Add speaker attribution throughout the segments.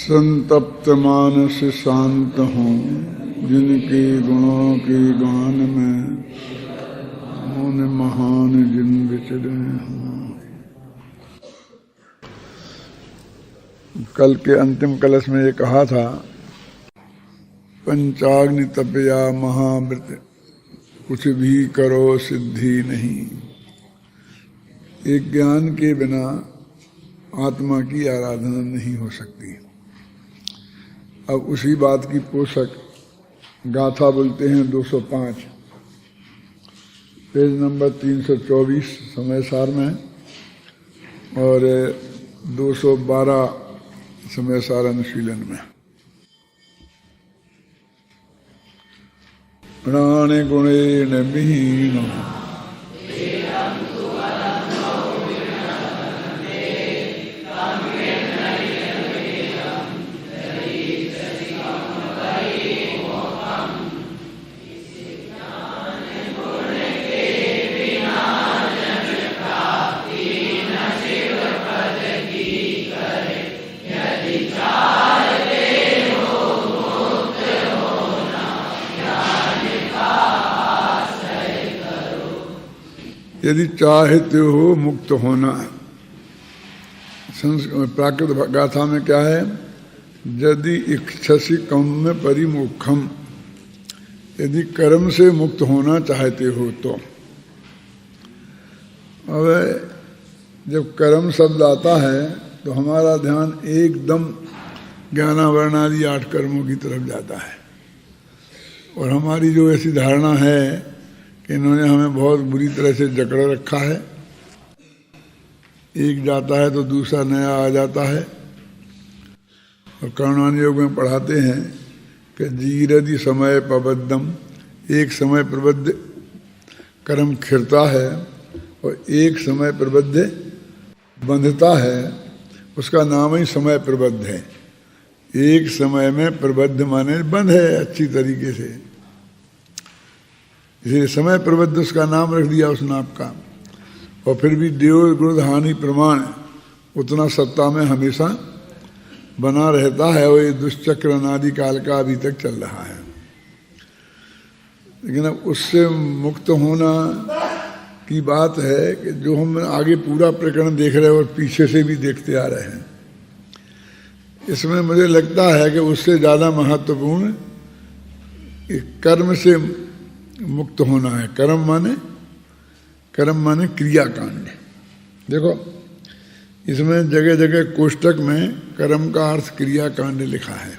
Speaker 1: संतप्त मानस शांत हों, जिनके गुणों के गान में मौन महान जिन विचरे हों। कल के अंतिम कलश में ये कहा था, पंचाग्नि तपया महामृत, कुछ भी करो सिद्धि नहीं। एक ज्ञान के बिना आत्मा की आराधना नहीं हो सकती। अब उसी बात की पोषक गाथा बोलते हैं 205, पेज नंबर 324 समय सार में, और 212 समय सार अनुशीलन में। प्राणे गुणेन विहीन यदि चाहते हो मुक्त होना। प्राकृत गाथा में क्या है? यदि इच्छसि कर्म परिमुखम, यदि कर्म से मुक्त होना चाहते हो तो। अब जब कर्म शब्द आता है तो हमारा ध्यान एकदम ज्ञानावरणादि 8 कर्मों की तरफ जाता है, और हमारी जो ऐसी धारणा है कि इन्होंने हमें बहुत बुरी तरह से जकड़ रखा है, एक जाता है तो दूसरा नया आ जाता है। और कर्णान योग में पढ़ाते हैं कि जीरदि समय प्रबद्धम, एक समय प्रबद्ध कर्म खिरता है और एक समय प्रबद्ध बंधता है, उसका नाम ही समय प्रबद्ध है। एक समय में प्रबद्ध माने बंध है अच्छी तरीके से, इसलिए समय प्रबद्ध उसका नाम रख दिया उस नाम का। और फिर भी देव गुण हानि प्रमाण उतना सत्ता में हमेशा बना रहता है, और ये दुष्चक्र अनादि काल का अभी तक चल रहा है। लेकिन अब उससे मुक्त होना की बात है कि जो हम आगे पूरा प्रकरण देख रहे हैं और पीछे से भी देखते आ रहे हैं, इसमें मुझे लगता है कि उससे ज़्यादा महत्वपूर्ण कर्म से मुक्त होना है। कर्म माने क्रियाकांड। देखो इसमें जगह जगह कोष्टक में कर्म का अर्थ क्रियाकांड लिखा है,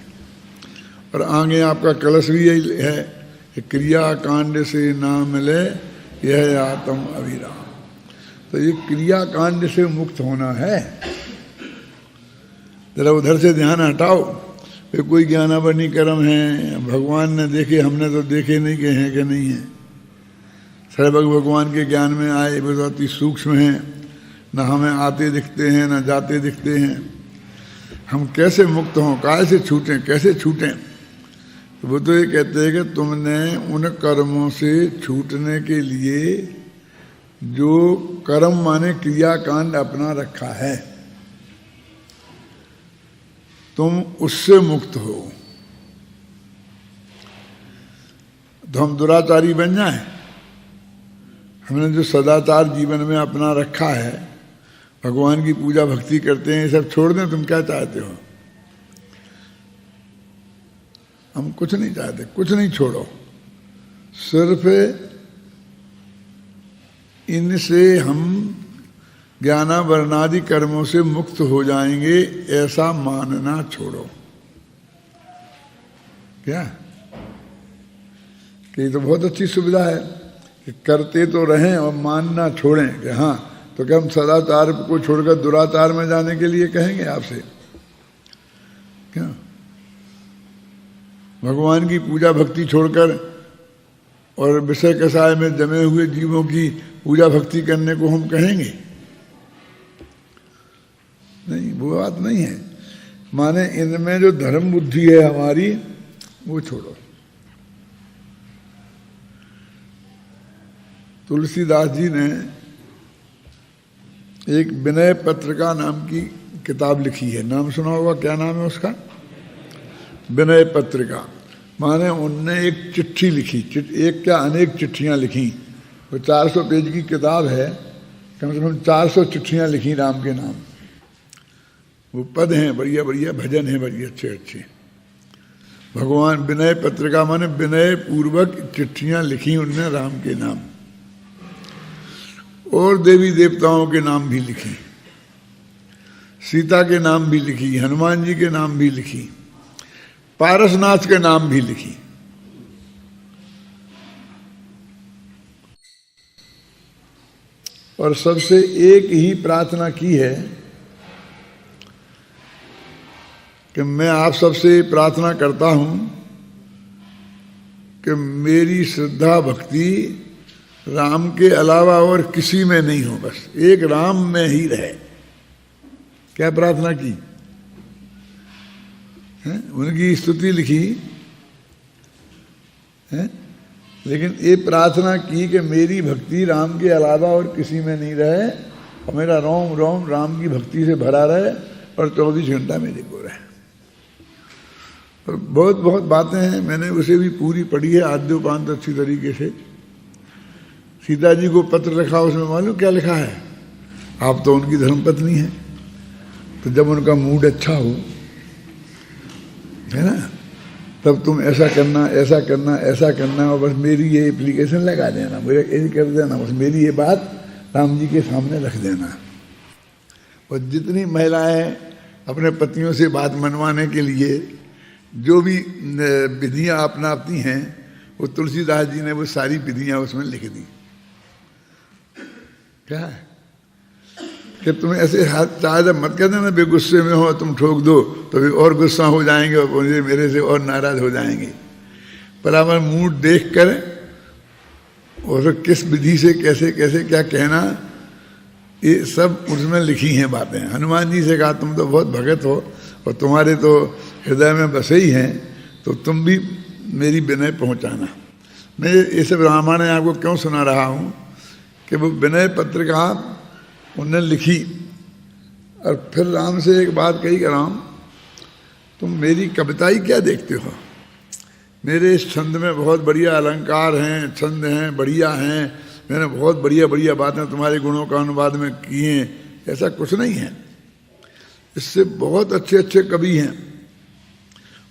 Speaker 1: और आगे आपका कलश भी यही है कि क्रियाकांड से ना मिले यह आत्म अभिराम। तो ये क्रियाकांड से मुक्त होना है। जरा उधर से ध्यान हटाओ, फिर कोई ज्ञानावरणी कर्म है, भगवान ने देखे हमने तो देखे नहीं कि हैं कि नहीं है। सर्वज्ञ भगवान के ज्ञान में आए बहुत अति सूक्ष्म हैं, न हमें आते दिखते हैं न जाते दिखते हैं। हम कैसे मुक्त हों, कैसे छूटें, कैसे छूटें? तो वो तो ये कहते हैं कि तुमने उन कर्मों से छूटने के लिए जो कर्म माने क्रियाकांड अपना रखा है, तुम उससे मुक्त हो। तो हम दुराचारी बन जाएं? हमने जो सदाचार जीवन में अपना रखा है, भगवान की पूजा भक्ति करते हैं, ये सब छोड़ दें? तुम क्या चाहते हो? हम कुछ नहीं चाहते, कुछ नहीं छोड़ो, सिर्फ इनसे हम ज्ञानावरणादि कर्मों से मुक्त हो जाएंगे ऐसा मानना छोड़ो। क्या कि ये तो बहुत अच्छी सुविधा है कि करते तो रहें और मानना छोड़ें कि हाँ, तो क्या हम सदाचार को छोड़कर दुराचार में जाने के लिए कहेंगे आपसे? क्या भगवान की पूजा भक्ति छोड़कर और विषय कसाय में जमे हुए जीवों की पूजा भक्ति करने को हम कहेंगे? नहीं, वो बात नहीं है। माने इनमें जो धर्म बुद्धि है हमारी, वो छोड़ो। तुलसीदास जी ने एक विनय पत्रिका नाम की किताब लिखी है, नाम सुना होगा, क्या नाम है उसका? विनय पत्रिका माने उनने एक चिट्ठी लिखी, एक क्या अनेक चिट्ठियां लिखी। वो 400 पेज की किताब है, कम से कम 400 चिट्ठियां लिखी राम के नाम। वो पद हैं बढ़िया बढ़िया, भजन हैं बढ़िया अच्छे अच्छे। भगवान विनय पत्रिका माने विनय पूर्वक चिट्ठियां लिखी उनने राम के नाम, और देवी देवताओं के नाम भी लिखी, सीता के नाम भी लिखी, हनुमान जी के नाम भी लिखी, पारसनाथ के नाम भी लिखी। और सबसे एक ही प्रार्थना की है कि मैं आप सबसे प्रार्थना करता हूं कि मेरी श्रद्धा भक्ति राम के अलावा और किसी में नहीं हो, बस एक राम में ही रहे। क्या प्रार्थना की है? उनकी स्तुति लिखी है, लेकिन ये प्रार्थना की कि मेरी भक्ति राम के अलावा और किसी में नहीं रहे, और मेरा रोम रोम राम की भक्ति से भरा रहे, और 24 घंटा मेरे को रहे। और बहुत बहुत बातें हैं, मैंने उसे भी पूरी पढ़ी है आद्योपांत अच्छी तरीके से। सीता जी को पत्र लिखा, उसमें मालूम क्या लिखा है? आप तो उनकी धर्मपत्नी हैं, तो जब उनका मूड अच्छा हो, है ना, तब तुम ऐसा करना ऐसा करना ऐसा करना, और बस मेरी ये एप्लीकेशन लगा देना, मुझे ऐसे कर देना, बस मेरी ये बात राम जी के सामने रख देना। और जितनी महिलाएं अपने पतियों से बात मनवाने के लिए जो भी विधियां अपनाती हैं, वो तुलसीदास जी ने वो सारी विधियां उसमें लिख दी। क्या है कि तुम्हें ऐसे हाथ चाहे मत कर देना, बेगुस्से में हो तुम ठोक दो तो भी और गुस्सा हो जाएंगे और मुझे मेरे से और नाराज हो जाएंगे। पर हमारा मूड देख कर और किस विधि से कैसे कैसे क्या कहना, ये सब उसमें लिखी हैं बातें। हनुमान जी से कहा तुम तो बहुत भगत हो और तुम्हारे तो हृदय में बसे ही हैं, तो तुम भी मेरी विनय पहुंचाना। मैं ये सब रामायण आपको क्यों सुना रहा हूँ कि वो विनय पत्रिका उन्होंने लिखी, और फिर राम से एक बात कही कि राम तुम मेरी कविता ही क्या देखते हो, मेरे इस छंद में बहुत बढ़िया अलंकार हैं, छंद हैं, बढ़िया हैं, मैंने बहुत बढ़िया बढ़िया बातें तुम्हारे गुणों का अनुवाद में किए हैं, ऐसा कुछ नहीं है। इससे बहुत अच्छे अच्छे कवि हैं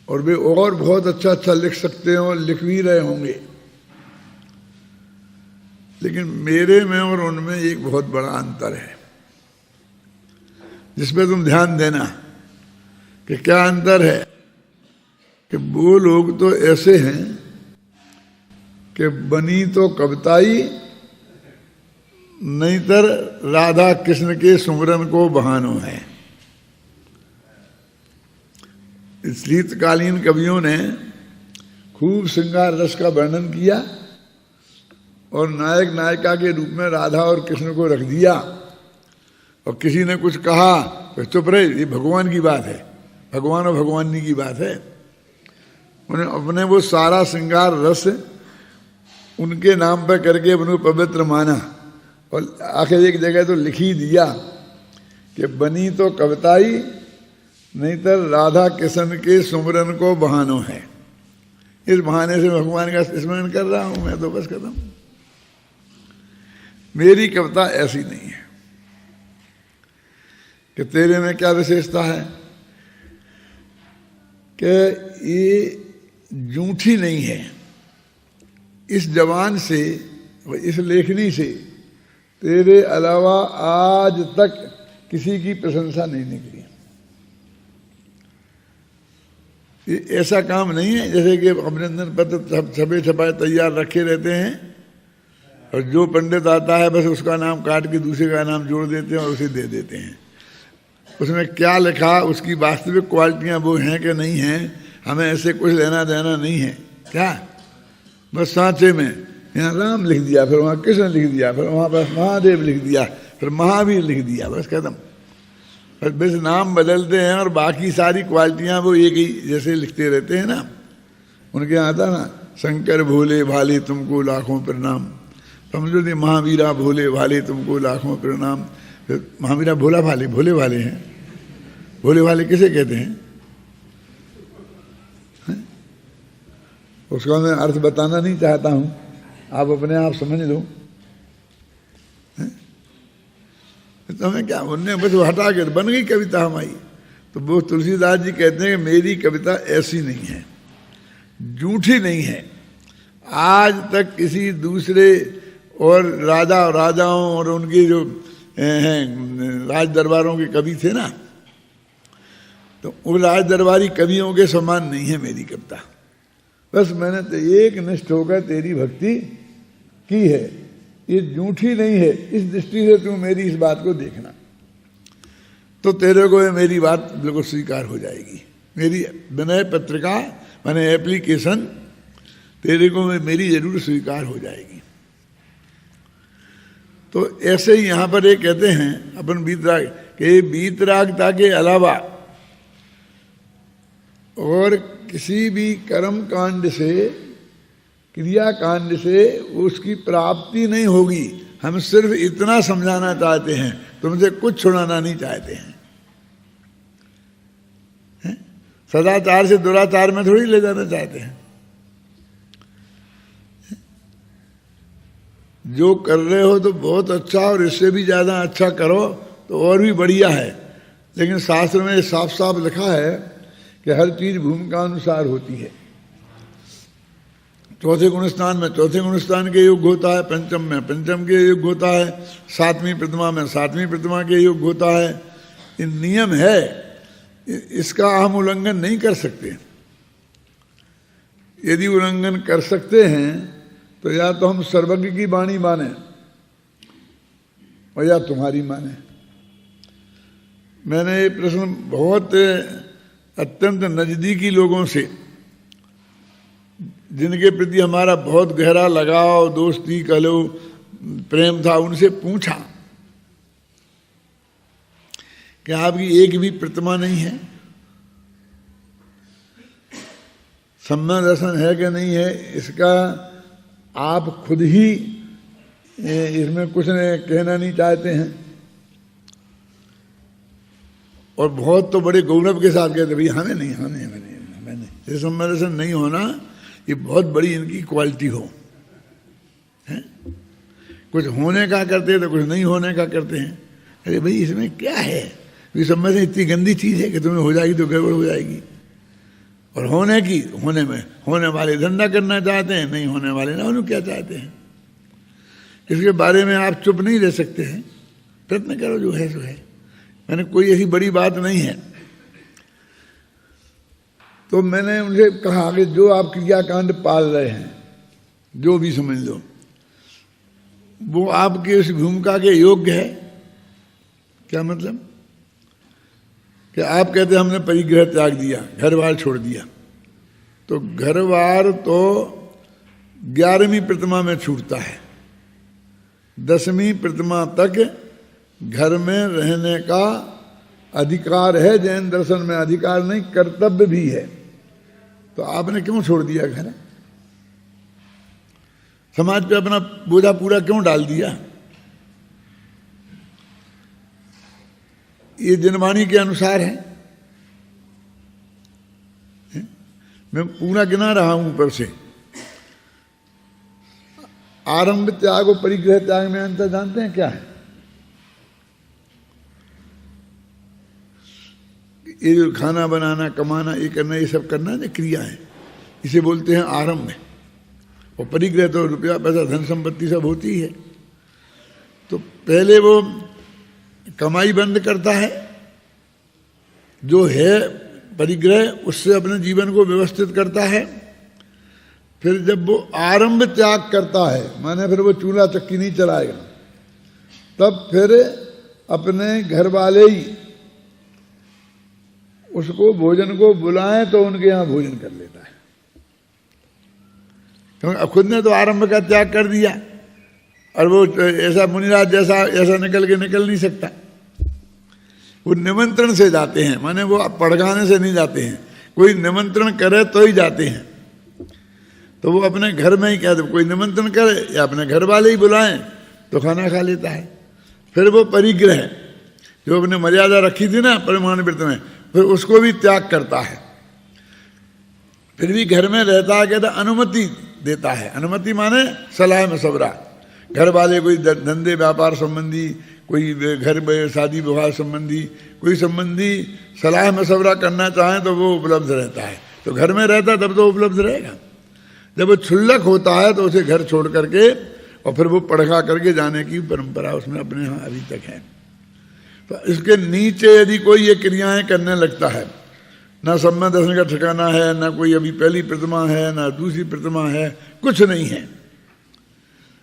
Speaker 1: और वे और बहुत अच्छा अच्छा लिख सकते हो, लिख भी रहे होंगे, लेकिन मेरे में और उनमें एक बहुत बड़ा अंतर है, जिसमें तुम ध्यान देना कि क्या अंतर है। कि वो लोग तो ऐसे हैं कि बनी तो कविताई, नहीं तर राधा कृष्ण के सुमरन को बहानो है। शीतकालीन कवियों ने खूब श्रृंगार रस का वर्णन किया और नायक नायिका के रूप में राधा और कृष्ण को रख दिया, और किसी ने कुछ कहा तो चुप रहे, ये भगवान की बात है, भगवान और भगवानी की बात है। उन्हें अपने वो सारा श्रृंगार रस उनके नाम पर करके उनको पवित्र माना, और आखिर एक जगह तो लिख ही दिया कि बनी तो कविताई, नहीं तो राधा कृष्ण के सुमरन को बहानो है। इस बहाने से भगवान का स्मरण कर रहा हूं मैं, तो बस खत्म। मेरी कविता ऐसी नहीं है कि तेरे में क्या विशेषता है कि ये झूठी नहीं है। इस जवान से, इस लेखनी से तेरे अलावा आज तक किसी की प्रशंसा नहीं निकली। ये ऐसा काम नहीं है जैसे कि अभिनंदन पत्र छपे छपाए तैयार रखे रहते हैं और जो पंडित आता है बस उसका नाम काट के दूसरे का नाम जोड़ देते हैं और उसे दे देते हैं। उसमें क्या लिखा, उसकी वास्तविक क्वालिटियां वो हैं कि नहीं हैं, हमें ऐसे कुछ लेना देना नहीं है। क्या बस सांचे में यहाँ राम लिख दिया, फिर वहाँ कृष्ण लिख दिया, फिर वहाँ पर महादेव लिख दिया, फिर महावीर लिख दिया, बस खत्म। बस नाम बदलते हैं और बाकी सारी क्वालिटियां वो एक ही जैसे लिखते रहते हैं ना। उनके यहाँ आता ना, शंकर भोले भाले तुमको लाखों प्रणाम, समझो नहीं, महावीरा भोले भाले तुमको लाखों प्रणाम। फिर महावीरा भोला भाले, भोले भाले हैं, भोले भाले किसे कहते हैं? उसका मैं अर्थ बताना नहीं चाहता हूं, आप अपने आप समझ लो। तो हमें क्या, उनने बस हटा कर बन गई कविता हमारी। तो वो तुलसीदास जी कहते हैं कि मेरी कविता ऐसी नहीं है, झूठी नहीं है। आज तक किसी दूसरे और राजाओं और उनके जो हैं राज दरबारों के कवि थे ना, तो वो राज दरबारी कवियों के समान नहीं है मेरी कविता। बस मैंने तो एक निष्ठ होकर तेरी भक्ति की है, ये झूठी नहीं है। इस दृष्टि से तू मेरी इस बात को देखना, तो तेरे को मेरी बात बिल्कुल स्वीकार हो जाएगी। मेरी विनय पत्रिका माने एप्लीकेशन तेरे को मेरी जरूर स्वीकार हो जाएगी। तो ऐसे ही यहां पर ये कहते हैं अपन वीतराग के वीतरागता के अलावा और किसी भी कर्म कांड से, क्रिया कांड से उसकी प्राप्ति नहीं होगी। हम सिर्फ इतना समझाना चाहते हैं, तुमसे कुछ छुड़ाना नहीं चाहते हैं। सदाचार से दुराचार में थोड़ी ले जाना चाहते हैं। जो कर रहे हो तो बहुत अच्छा, और इससे भी ज्यादा अच्छा करो तो और भी बढ़िया है। लेकिन शास्त्र में साफ साफ लिखा है कि हर चीज भूमिका अनुसार होती है। चौथे गुणस्थान में चौथे गुणस्थान के युग होता है, पंचम में पंचम के युग होता है, सातवीं प्रतिमा में सातवीं प्रतिमा के युग होता है। ये नियम है, इसका हम उल्लंघन नहीं कर सकते। यदि उल्लंघन कर सकते हैं तो या तो हम सर्वज्ञ की वाणी माने और या तुम्हारी माने। मैंने ये प्रश्न बहुत अत्यंत नजदीकी लोगों से, जिनके प्रति हमारा बहुत गहरा लगाव, दोस्ती, कलो, प्रेम था, उनसे पूछा कि आपकी एक भी प्रतिमा नहीं है, सम्यक दर्शन है कि नहीं है, इसका आप खुद ही इसमें कुछ कहना नहीं चाहते हैं। और बहुत तो बड़े गौरव के साथ कहते भाई हमें नहीं, ये सम्यक दर्शन नहीं होना ये बहुत बड़ी इनकी क्वालिटी हो है। कुछ होने का करते हैं तो कुछ नहीं होने का करते हैं। अरे भाई इसमें क्या है, ये सम्यक दर्शन इतनी गंदी चीज है कि तुम्हें हो जाएगी तो गड़बड़ हो जाएगी। और होने में होने वाले धंधा करना चाहते हैं, नहीं होने वाले ना उन्हें क्या चाहते हैं। इसके बारे में आप चुप नहीं रह सकते हैं, प्रयत्न करो, जो है सो है। मैंने कोई ऐसी बड़ी बात नहीं है। तो मैंने उनसे कहा कि जो आप क्रियाकांड पाल रहे हैं, जो भी समझ लो, वो आपके उस भूमिका के योग्य है। क्या मतलब कि आप कहते हैं हमने परिग्रह त्याग दिया, घर बार छोड़ दिया, तो घर बार तो 11वीं प्रतिमा में छूटता है, 10वीं प्रतिमा तक घर में रहने का अधिकार है। जैन दर्शन में अधिकार नहीं, कर्तव्य भी है। तो आपने क्यों छोड़ दिया घर? समाज पे अपना बोझा पूरा क्यों डाल दिया? ये जनवाणी के अनुसार है। मैं पूरा गिना रहा हूं ऊपर से। आरंभ त्याग और परिग्रह त्याग में अंतर जानते हैं क्या है? ये जो खाना बनाना, कमाना, ये करना, ये सब करना है क्रिया है, इसे बोलते हैं आरंभ। और परिग्रह तो रुपया पैसा धन संपत्ति सब होती है। तो पहले वो कमाई बंद करता है, जो है परिग्रह, उससे अपने जीवन को व्यवस्थित करता है। फिर जब वो आरंभ त्याग करता है, माने फिर वो चूल्हा चक्की नहीं चलाएगा, तब फिर अपने घर वाले ही उसको भोजन को बुलाएं तो उनके यहां भोजन कर लेता है। क्योंकि खुद ने तो आरंभ का त्याग कर दिया, और वो ऐसा मुनिराज जैसा ऐसा निकल नहीं सकता। वो निमंत्रण से जाते हैं, माने वो पड़गाने से नहीं जाते हैं, कोई निमंत्रण करे तो ही जाते हैं। तो वो अपने घर में ही कहते, कोई निमंत्रण करे या अपने घर वाले ही बुलाएं तो खाना खा लेता है। फिर वो परिग्रह जो अपने मर्यादा रखी थी ना परिमाण व्रत में, फिर उसको भी त्याग करता है। फिर भी घर में रहता है, कहता अनुमति देता है। अनुमति माने सलाह मशवरा। घर वाले कोई धंधे व्यापार संबंधी, कोई घर में शादी विवाह संबंधी, कोई संबंधी सलाह मशवरा करना चाहें तो वो उपलब्ध रहता है। तो घर में रहता तब तो उपलब्ध रहेगा। जब वो क्षुल्लक होता है तो उसे घर छोड़ करके और फिर वो पढ़ा करके जाने की परंपरा उसमें अपने यहाँ अभी तक है। तो इसके नीचे यदि कोई ये क्रियाएं करने लगता है, ना सम्मान दर्शन का ठिकाना है, ना कोई अभी पहली प्रतिमा है, ना दूसरी प्रतिमा है, कुछ नहीं है,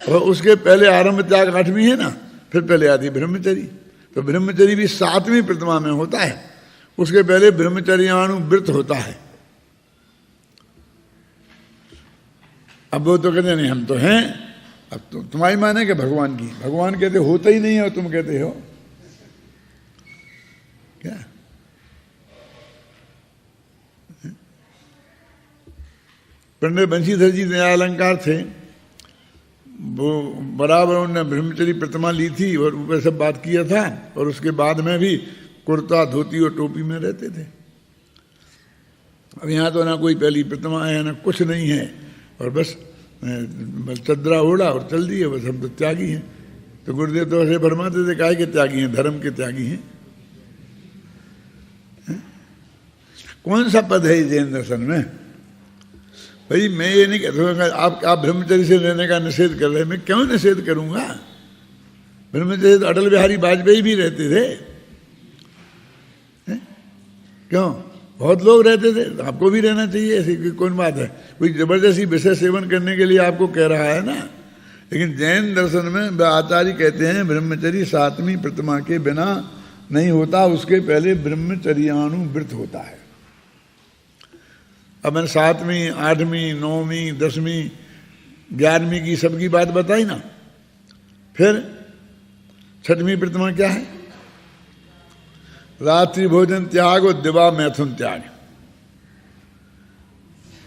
Speaker 1: और उसके पहले आरंभ त्याग 8वीं है ना, फिर पहले आती ब्रह्मचरी। तो ब्रह्मचरी भी 7वीं प्रतिमा में होता है, उसके पहले ब्रह्मचर्यानुव्रत होता है। अब वो तो कहते नहीं हम तो हैं, अब तो तुम्हारी माने कि भगवान की। भगवान कहते होता ही नहीं है और तुम कहते हो क्या? पंडित बंशीधर जी नया अलंकार थे, वो बराबर उन्होंने ब्रह्मचरी प्रतिमा ली थी और ऊपर सब बात किया था, और उसके बाद में भी कुर्ता धोती और टोपी में रहते थे। अब यहाँ तो ना कोई पहली प्रतिमा है, ना कुछ नहीं है, और बस चदरा ओढ़ा और चल दिए, बस हम तो त्यागी हैं। तो गुरुदेव तो ऐसे फरमाते थे, काहे के त्यागी हैं? धर्म के त्यागी हैं। कौन सा पद है जैन दर्शन में? भाई मैं ये नहीं कहता आप ब्रह्मचर्य से रहने का निषेध कर रहे हैं, मैं क्यों निषेध करूंगा? ब्रह्मचर्य तो अटल बिहारी वाजपेयी भी रहते थे, क्यों? बहुत लोग रहते थे, आपको भी रहना चाहिए, ऐसी कौन बात है? कोई जबरदस्ती विषय सेवन करने के लिए आपको कह रहा है ना। लेकिन जैन दर्शन में आचार्य कहते हैं ब्रह्मचर्य 7वीं प्रतिमा के बिना नहीं होता, उसके पहले ब्रह्मचर्यानुव्रत होता है। अब मैंने 7वीं 8वीं 9वीं 10वीं 11वीं की सबकी बात बताई ना। फिर 6वीं प्रतिमा क्या है? रात्रि भोजन त्याग और दिवा मैथुन त्याग।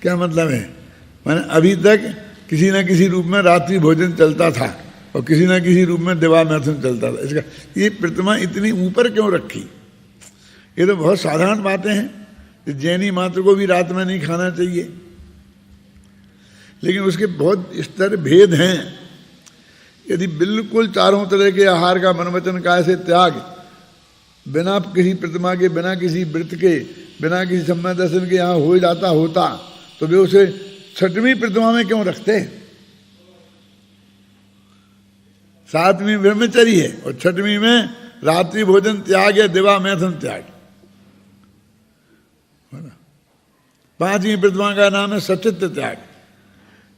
Speaker 1: क्या मतलब है? मैंने अभी तक किसी न किसी रूप में रात्रि भोजन चलता था और किसी न किसी रूप में दिवा मैथुन चलता था। इसका ये प्रतिमा इतनी ऊपर क्यों रखी? ये तो बहुत साधारण बातें हैं। जैनी मात्र को भी रात में नहीं खाना चाहिए, लेकिन उसके बहुत स्तर भेद हैं। यदि बिल्कुल चारों तरह के आहार का मन वचन काया से त्याग, बिना किसी प्रतिमा के, बिना किसी व्रत के, बिना किसी सम्मान दर्शन के यहाँ हो जाता होता, तो वे उसे 6वीं प्रतिमा में क्यों रखते? 7वीं ब्रह्मचर्य है और 6वीं में रात्रि भोजन त्याग है, दिवा मैथुन त्याग। 5वीं प्रतिमा का नाम है सचित्त त्याग।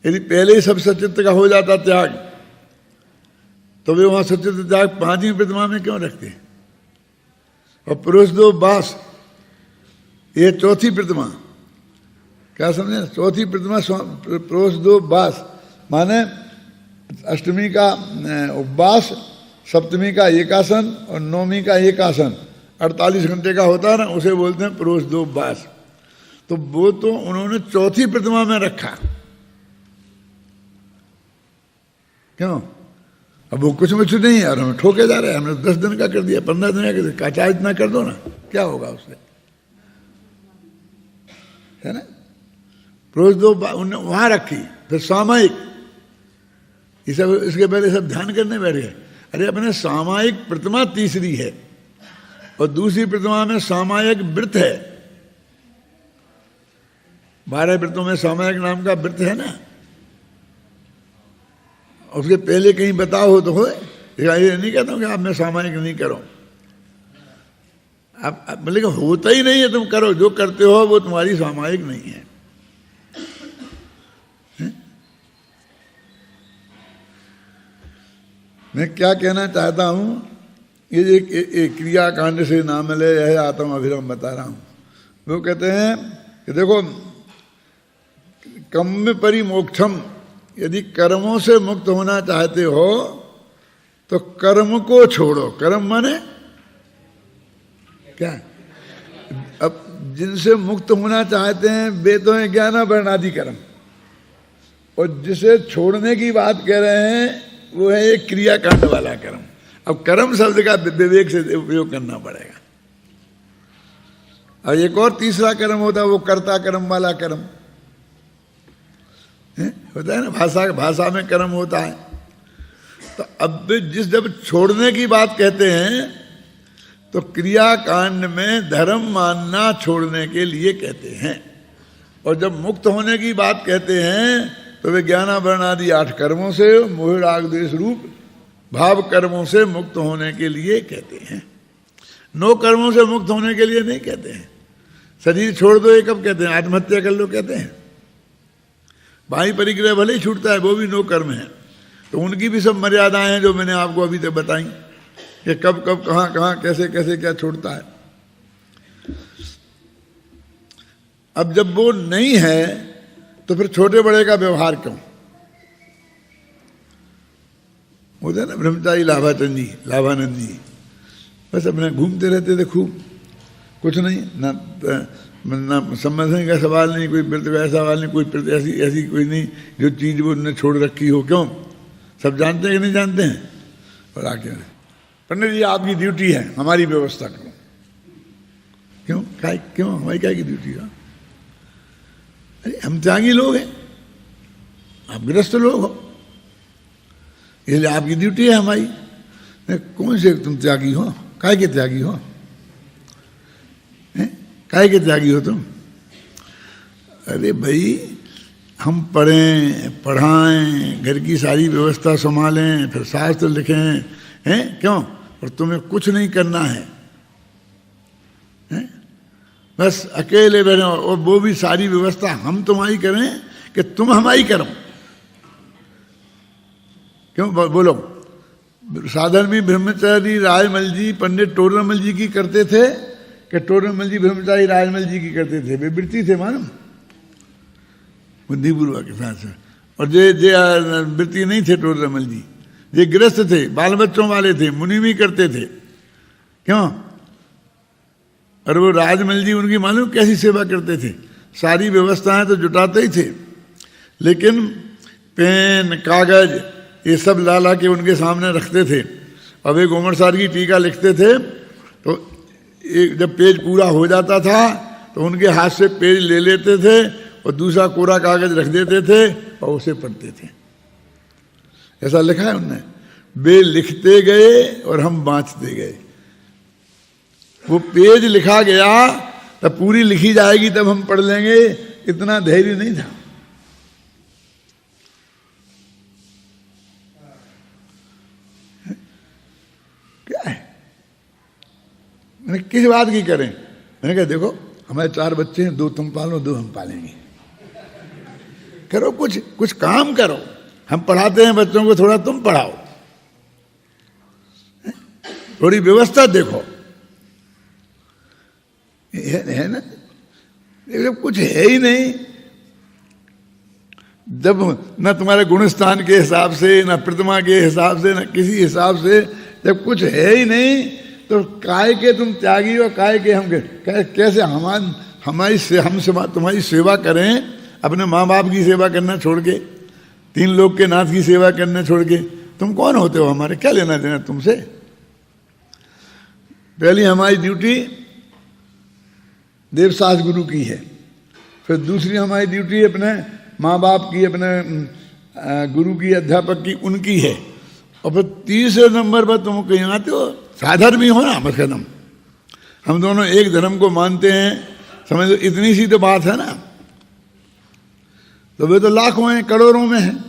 Speaker 1: यदि पहले ही सब सचित्त का हो जाता त्याग, तो वे वहां सचित्त त्याग 5वीं प्रतिमा में क्यों रखते हैं? और पुरुषदो बास, ये 4थी प्रतिमा। क्या समझे? 4थी प्रतिमा पुरुषदो बास माने 8वीं का उपवास, 7वीं का एकासन और 9वीं का एकासन 48 घंटे का होता है ना, उसे बोलते हैं पुरुषदो बास। तो वो तो उन्होंने 4थी प्रतिमा में रखा। क्यों? अब वो कुछ मुझ नहीं है और हमें ठोके जा रहे हैं। हमने 10 दिन का कर दिया, 15 दिन का कर दिया, काचा इतना कर दो ना, क्या होगा उससे? है ना? रोज दो वहां रखी, फिर सामायिक, ये सब इसके पहले सब ध्यान करने बैठ गए। अरे अपने सामायिक प्रतिमा तीसरी है और दूसरी प्रतिमा में सामायिक व्रत है। 12 व्रतों में सामायिक नाम का व्रत है ना। उसके पहले कहीं बताओ हो तो हो। ये नहीं कहता हूं कि आप मैं सामायिक नहीं करो, आप लेकिन होता ही नहीं है, तुम करो, जो करते हो वो तुम्हारी सामायिक नहीं है। मैं क्या कहना चाहता हूं, ये एक क्रिया कांड से नाम ले यह आता हूं, अभिराम बता रहा हूं। वो कहते हैं कि देखो, कर्म परिमोक्षम, यदि कर्मों से मुक्त होना चाहते हो तो कर्म को छोड़ो। कर्म माने क्या? अब जिनसे मुक्त होना चाहते हैं वे तो है ज्ञान वर्ण आदि कर्म, और जिसे छोड़ने की बात कह रहे हैं वो है एक क्रियाकांड वाला कर्म। अब कर्म शब्द का विवेक से उपयोग करना पड़ेगा। और एक और तीसरा कर्म होता है वो कर्ता कर्म वाला कर्म। होता है ना, भाषा में कर्म होता है। तो अब जब छोड़ने की बात कहते हैं तो क्रिया कांड में धर्म मानना छोड़ने के लिए कहते हैं, और जब मुक्त होने की बात कहते हैं तो वे ज्ञानावरण आदि 8 कर्मों से, मोह राग द्वेष रूप भाव कर्मों से मुक्त होने के लिए कहते हैं। 9 कर्मों से मुक्त होने के लिए नहीं कहते हैं। शरीर छोड़ दो ये कब कहते हैं? आत्महत्या कर लो कहते हैं। भाई परिग्रह भले ही छूटता है, वो भी 9 कर्म है। तो उनकी भी सब मर्यादाएं हैं जो मैंने आपको अभी तक बताई कि कब कब कहाँ कहाँ कैसे कैसे क्या छोड़ता है। अब जब वो नहीं है तो फिर छोटे बड़े का व्यवहार क्यों? होता है ना ब्रह्मचारी लाभानंद जी बस अपने घूमते रहते थे खूब, कुछ नहीं, ना समझने का सवाल नहीं, कोई व्रत का सवाल नहीं, कोई ऐसी कोई नहीं जो चीज वो उन्होंने छोड़ रखी हो। क्यों? सब जानते हैं कि नहीं जानते हैं? और आके पंडित जी आपकी ड्यूटी है हमारी व्यवस्था करो। क्यों हमारी क्या की ड्यूटी है? अरे हम त्यागी लोग हैं, आप गृहस्थ लोग हो, इसलिए आपकी ड्यूटी है हमारी। कौन से तुम त्यागी हो? काय के त्यागी हो? काय के त्यागी हो तुम? अरे भाई हम पढ़ें पढ़ाएं, घर की सारी व्यवस्था संभालें, फिर शास्त्र लिखें, हैं क्यों? और तुम्हें कुछ नहीं करना है, बस अकेले बैठे, और वो भी सारी व्यवस्था हम तुम्हारी करें कि तुम हमारी करो। क्यों बोलो? साधन भी ब्रह्मचारी राजमल जी पंडित टोडरमल जी की करते थे कि टोडरमल जी ब्रह्मचारी राजमल जी की करते थे? वे वृत्ति थे मालूम, बुद्धिपूर्वक के साथ से। और जे वृत्ति नहीं थे टोडरमल जी, ये गृहस्थ थे, बाल बच्चों वाले थे, मुनि भी करते थे। क्यों? और वो राजमल जी उनकी मालूम कैसी सेवा करते थे? सारी व्यवस्थाएं तो जुटाते ही थे, लेकिन पेन कागज ये सब ला के उनके सामने रखते थे। अब एक उमर सार की टीका लिखते थे तो एक जब पेज पूरा हो जाता था तो उनके हाथ से पेज ले लेते थे और दूसरा कोरा कागज रख देते थे और उसे पढ़ते थे। ऐसा लिखा है उनने। वे लिखते गए और हम बाँचते गए। वो पेज लिखा गया तब पूरी लिखी जाएगी तब हम पढ़ लेंगे, इतना धैर्य नहीं था। क्या है? मैंने किस बात की करें? मैंने कहा देखो हमारे 4 बच्चे हैं, 2 तुम पालो 2 हम पालेंगे। करो कुछ काम करो। हम पढ़ाते हैं बच्चों को, थोड़ा तुम पढ़ाओ, थोड़ी व्यवस्था देखो। है ना? जब कुछ है ही नहीं, जब न तुम्हारे गुणस्थान के हिसाब से, न प्रतिमा के हिसाब से, न किसी हिसाब से, जब कुछ है ही नहीं तो काय के तुम त्यागी हो, काय के हम कैसे तुम्हारी सेवा करें? अपने माँ बाप की सेवा करना छोड़ के, 3 लोग के नाथ की सेवा करना छोड़ के, तुम कौन होते हो? हमारे क्या लेना देना तुमसे? पहली हमारी ड्यूटी देवसास गुरु की है, फिर दूसरी हमारी ड्यूटी अपने माँ बाप की, अपने गुरु की, अध्यापक की, उनकी है, और फिर तीसरे नंबर पर तुम कहीं आते हो साधर्मी हो ना। बस खत्म। हम दोनों एक धर्म को मानते हैं, समझ लो, इतनी सी तो बात है ना। तो वे तो लाखों हैं, करोड़ों में हैं,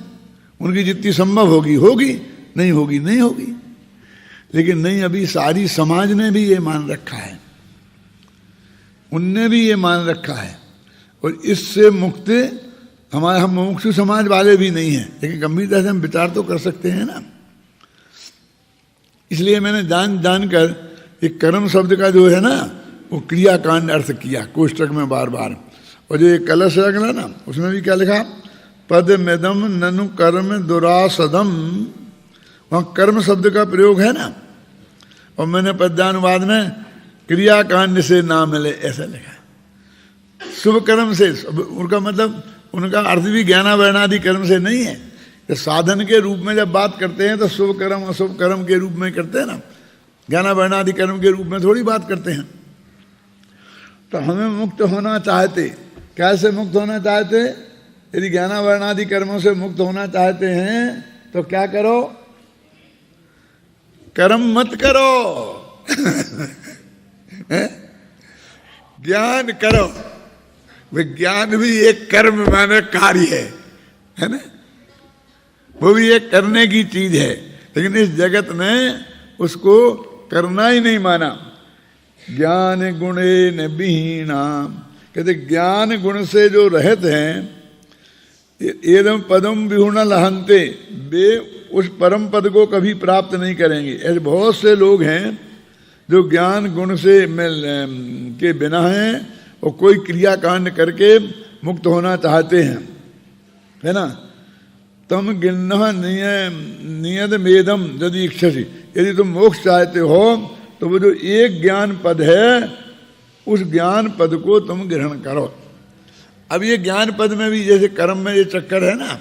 Speaker 1: उनकी जितनी संभव होगी होगी, नहीं होगी नहीं होगी। लेकिन नहीं, अभी सारी समाज ने भी ये मान रखा है, उनने भी ये मान रखा है, और इससे मुक्त हम मुमुक्षु समाज वाले भी नहीं हैं, लेकिन गंभीरता से हम विचार तो कर सकते हैं ना। इसलिए मैंने जानकर एक कर्म शब्द का जो है ना वो क्रियाकांड अर्थ किया कोष्टक में बार बार। और जो एक कलश रखना ना उसमें भी क्या लिखा? पद मेदम ननु कर्म दुरासदम, वहाँ कर्म शब्द का प्रयोग है ना। और मैंने पद्यानुवाद में क्रियाकांड से ना मिले ऐसा लिखा। शुभ कर्म से, उनका मतलब उनका अर्थ भी ज्ञानावरणादि कर्म से नहीं है। साधन के रूप में जब बात करते हैं तो शुभ कर्म अशुभ कर्म के रूप में करते हैं ना, ज्ञानावरणादि कर्म के रूप में थोड़ी बात करते हैं। तो हमें मुक्त होना चाहते, कैसे मुक्त होना चाहते? यदि ज्ञानावरण आदि कर्मों से मुक्त होना चाहते हैं तो क्या करो? कर्म मत करो ज्ञान करो। विज्ञान भी एक कर्म माने कार्य है ना, वो भी एक करने की चीज है, लेकिन इस जगत ने उसको करना ही नहीं माना। ज्ञान गुणे न विहीना, कहते ज्ञान गुण से जो रहित हैं, एदम पदम विहुण लहंते, वे उस परम पद को कभी प्राप्त नहीं करेंगे। ऐसे बहुत से लोग हैं जो ज्ञान गुण से के बिना हैं और कोई क्रियाकांड करके मुक्त होना चाहते हैं, है ना। तम गिन्ह नियत मेदम यदि इच्छसी, यदि तुम मोक्ष चाहते हो तो वो जो एक ज्ञान पद है उस ज्ञान पद को तुम ग्रहण करो। अब ये ज्ञान पद में भी जैसे कर्म में ये चक्कर है ना,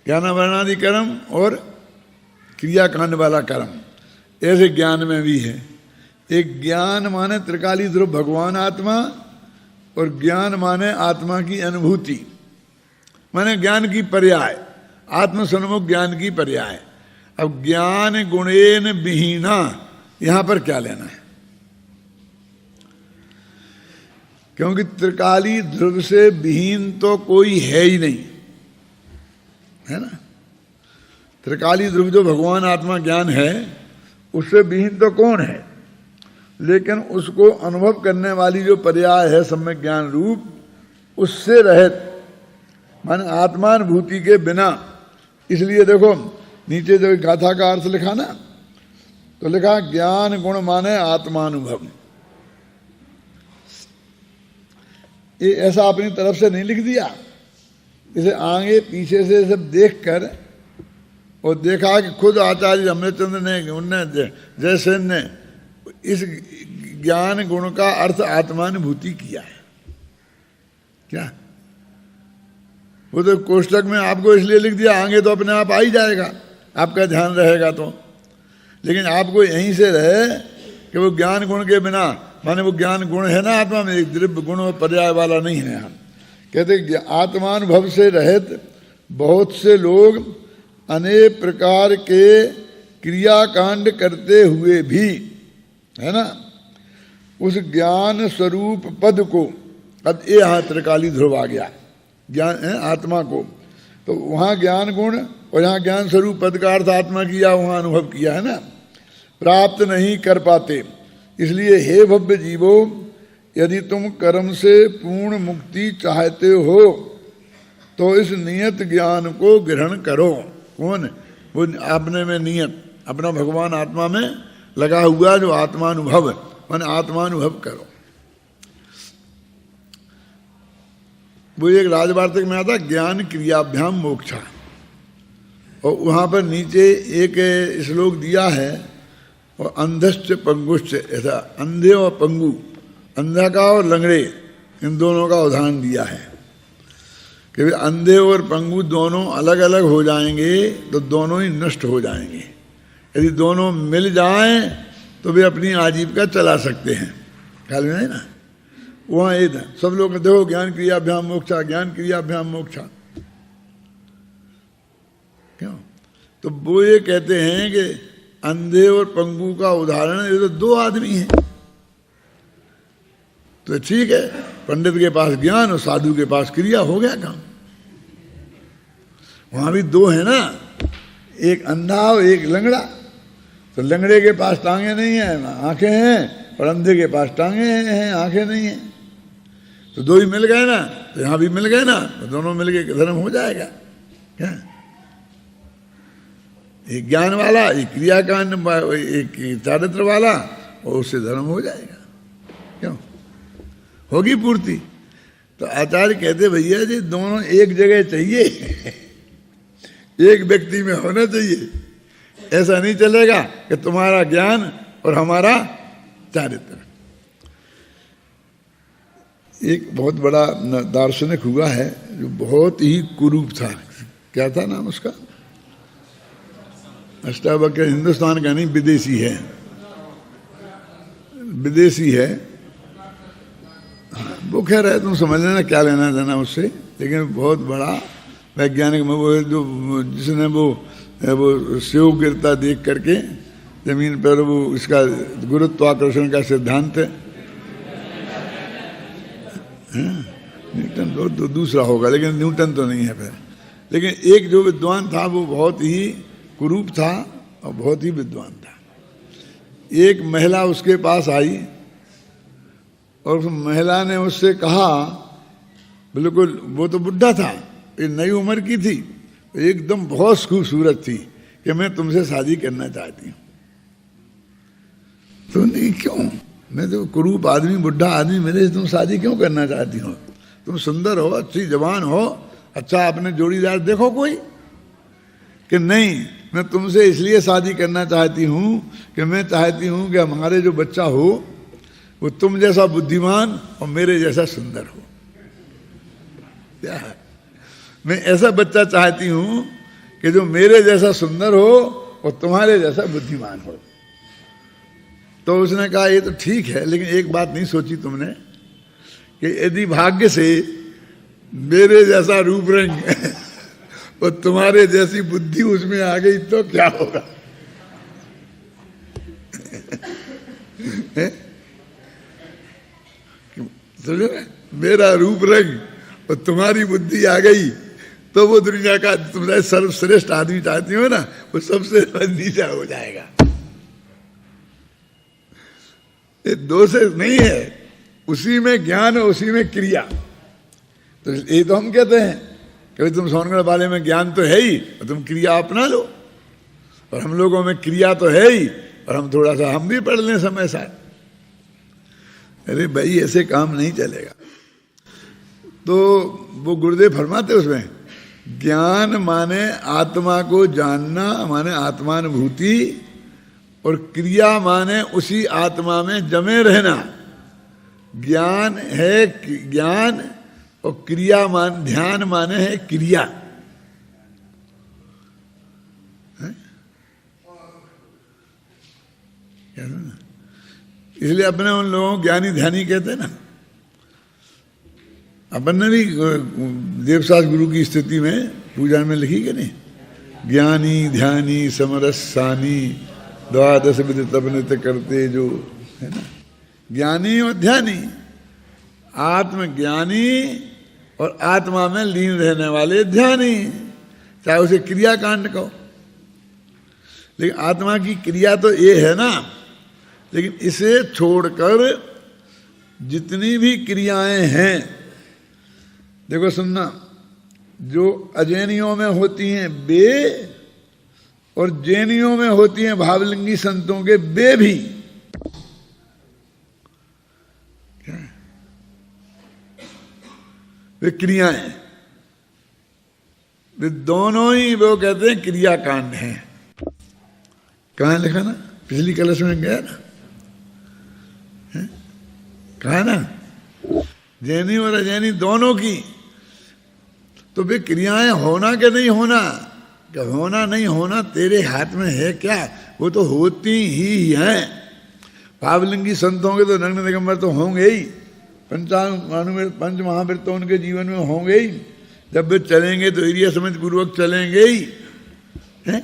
Speaker 1: ज्ञानावरणादि कर्म और क्रियाकांड वाला कर्म, ऐसे ज्ञान में भी है। एक ज्ञान माने त्रिकाली ध्रुव भगवान आत्मा, और ज्ञान माने आत्मा की अनुभूति, माने ज्ञान की पर्याय, आत्म सन्मुख ज्ञान की पर्याय। अब ज्ञान गुणेन विहीना, यहां पर क्या लेना है? क्योंकि त्रिकाली ध्रुव से विहीन तो कोई है ही नहीं, है ना। त्रिकाली ध्रुव जो भगवान आत्मा ज्ञान है उससे विहीन तो कौन है, लेकिन उसको अनुभव करने वाली जो पर्याय है सम्यक ज्ञान रूप, उससे रहित माने आत्मानुभूति के बिना। इसलिए देखो नीचे जो गाथा का अर्थ लिखा ना, तो लिखा ज्ञान गुण माने आत्मानुभव। ये ऐसा अपनी तरफ से नहीं लिख दिया, इसे आगे पीछे से सब देखकर और देखा कि खुद आचार्य अमृतचंद्र ने, उनने जयसेन ने इस ज्ञान गुण का अर्थ आत्मानुभूति किया है। क्या वो तो कोष्टक में आपको इसलिए लिख दिया, आगे तो अपने आप आ ही जाएगा, आपका ध्यान रहेगा तो। लेकिन आपको यहीं से रहे कि वो ज्ञान गुण के बिना, माने वो ज्ञान गुण है ना आत्मा में, एक द्रव्य गुण और पर्याय वाला नहीं है। हम कहते आत्मानुभव से रहित बहुत से लोग अनेक प्रकार के क्रियाकांड करते हुए भी, है ना, उस ज्ञान स्वरूप पद को, अब ये यहाँ त्रिकाली ध्रुव आ गया ज्ञान है आत्मा को, तो वहाँ ज्ञान गुण और यहाँ ज्ञान स्वरूप पद का अर्थ आत्मा किया, वहाँ अनुभव किया है ना, प्राप्त नहीं कर पाते। इसलिए हे भव्य जीवो, यदि तुम कर्म से पूर्ण मुक्ति चाहते हो तो इस नियत ज्ञान को ग्रहण करो। कौन? वो अपने में नियत, अपना भगवान आत्मा में लगा हुआ जो आत्मानुभव, माने आत्मानुभव करो। वो एक राजवार्तिक में आता ज्ञान क्रियाभ्याम मोक्षा, और वहाँ पर नीचे एक श्लोक दिया है, और अंधश्च पंगुश्च, ऐसा अंधे और पंगु, अंधा का और लंगड़े, इन दोनों का उदाहरण दिया है कि अंधे और पंगु दोनों अलग अलग हो जाएंगे तो दोनों ही नष्ट हो जाएंगे। यदि दोनों मिल जाएं तो वे अपनी आजीविका चला सकते हैं। ख्याल में नहीं ना, वहाँ एक सब लोग देखो ज्ञान क्रियाभ्याम मोक्षा, ज्ञान क्रियाभ्याम मोक्षा, क्यों? तो वो ये कहते हैं कि अंधे और पंगु का उदाहरण, ये तो दो आदमी हैं, तो ठीक है, पंडित के पास ज्ञान और साधु के पास क्रिया, हो गया काम। वहां भी दो है ना, एक अंधा और एक लंगड़ा, तो लंगड़े के पास टांगे नहीं है, आंखें हैं, और अंधे के पास टांगे हैं, आंखें नहीं हैं, तो दो ही मिल गए ना, तो यहां भी मिल गए ना, तो दोनों मिल के धर्म हो जाएगा। क्या? एक ज्ञान वाला, एक क्रियाकांड, एक चारित्र वाला, और उससे धर्म हो जाएगा। क्यों? होगी पूर्ति। तो आचार्य कहते भैया जी दोनों एक जगह चाहिए, एक व्यक्ति में होना चाहिए। ऐसा नहीं चलेगा कि तुम्हारा ज्ञान और हमारा चारित्र। एक बहुत बड़ा दार्शनिक हुआ है जो बहुत ही कुरूप था, क्या था नाम उसका? अष्टावक्र, हिंदुस्तान का नहीं, विदेशी है, विदेशी है, वो कह रहे तुम समझ लेना क्या लेना देना उससे, लेकिन बहुत बड़ा वैज्ञानिक में वो जो जिसने वो सेव गिरता देख करके जमीन पर, वो इसका गुरुत्वाकर्षण का सिद्धांत है। न्यूटन तो दूसरा होगा, लेकिन न्यूटन तो नहीं है फिर। लेकिन एक जो विद्वान था वो बहुत ही कुरूप था और बहुत ही विद्वान था। एक महिला उसके पास आई और उस महिला ने उससे कहा, बिल्कुल वो तो बुढ़ा था, ये नई उम्र की थी, एकदम बहुत खूबसूरत थी, कि मैं तुमसे शादी करना चाहती हूँ। तो नहीं, क्यों? मैं तो कुरूप आदमी, बुढ़ा आदमी, मेरे से तुम शादी क्यों करना चाहती हो? तुम सुंदर हो, अच्छी जवान हो, अच्छा अपने जोड़ीदार देखो कोई। कि नहीं, मैं तुमसे इसलिए शादी करना चाहती हूँ कि मैं चाहती हूँ कि हमारे जो बच्चा हो वो तुम जैसा बुद्धिमान और मेरे जैसा सुंदर हो। क्या है? मैं ऐसा बच्चा चाहती हूँ कि जो मेरे जैसा सुंदर हो और तुम्हारे जैसा बुद्धिमान हो। तो उसने कहा ये तो ठीक है, लेकिन एक बात नहीं सोची तुमने कि यदि भाग्य से मेरे जैसा रूप रंग और तुम्हारे जैसी बुद्धि उसमें आ गई तो क्या होगा? समझो, मेरा रूप रंग और तुम्हारी बुद्धि आ गई तो वो दुनिया का तुम्हारे सर्वश्रेष्ठ आदमी चाहती हो ना, वो सबसे नीचा हो जाएगा। ये दोष नहीं है, उसी में ज्ञान और उसी में क्रिया। तो ये तो हम कहते हैं कि तुम सोनगढ़ वाले में ज्ञान तो है ही और तुम क्रिया अपना लो, और हम लोगों में क्रिया तो है ही और हम थोड़ा सा हम भी पढ़ लें समय साथ। अरे भाई ऐसे काम नहीं चलेगा। तो वो गुरुदेव फरमाते उसमें, ज्ञान माने आत्मा को जानना, माने आत्मानुभूति, और क्रिया माने उसी आत्मा में जमे रहना। ज्ञान है ज्ञान और क्रिया मान, ध्यान माने है क्रिया। इसलिए अपने उन लोगों को ज्ञानी ध्यानी कहते हैं ना। अपन ने भी देवसास गुरु की स्थिति में पूजा में लिखी कि नहीं, ज्ञानी ध्यानी समरसानी द्वादश विधि तप नित्य करते जो, है ना। ज्ञानी और ध्यानी, आत्मज्ञानी और आत्मा में लीन रहने वाले ध्यानी, चाहे उसे क्रिया कांड कहो। लेकिन आत्मा की क्रिया तो ये है ना, लेकिन इसे छोड़कर जितनी भी क्रियाएं हैं, देखो सुनना, जो अजैनियों में होती हैं बे और जैनियों में होती हैं भावलिंगी संतों के बे भी, वे क्रियाएं, वे दोनों ही वो कहते हैं क्रिया कांड हैं। कहाँ लिखा ना, पिछली कलश में गया ना, कहा ना, जैनी और अजैनी दोनों की। तो वे क्रियाएं होना कि नहीं होना, क्या होना नहीं होना तेरे हाथ में है क्या? वो तो होती ही हैं। भावलिंगी संतों के तो नग्न दिगंबर तो होंगे ही, पंच महावीर तो उनके जीवन में होंगे ही। जब वे चलेंगे तो एरिया समझ पूर्वक चलेंगे ही, हैं?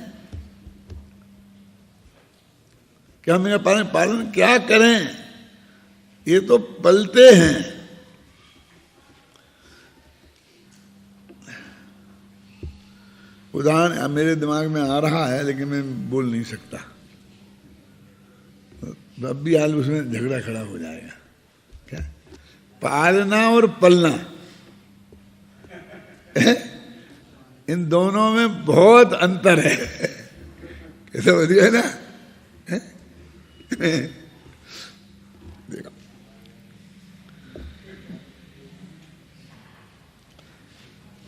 Speaker 1: क्या हम इनका पालन क्या करें? ये तो पलते हैं। उदाहरण मेरे दिमाग में आ रहा है लेकिन मैं बोल नहीं सकता, अब भी हाल उसमें झगड़ा खड़ा हो जाएगा। क्या पालना और पलना, इन दोनों में बहुत अंतर है। कैसा बढ़िया ना? देखो,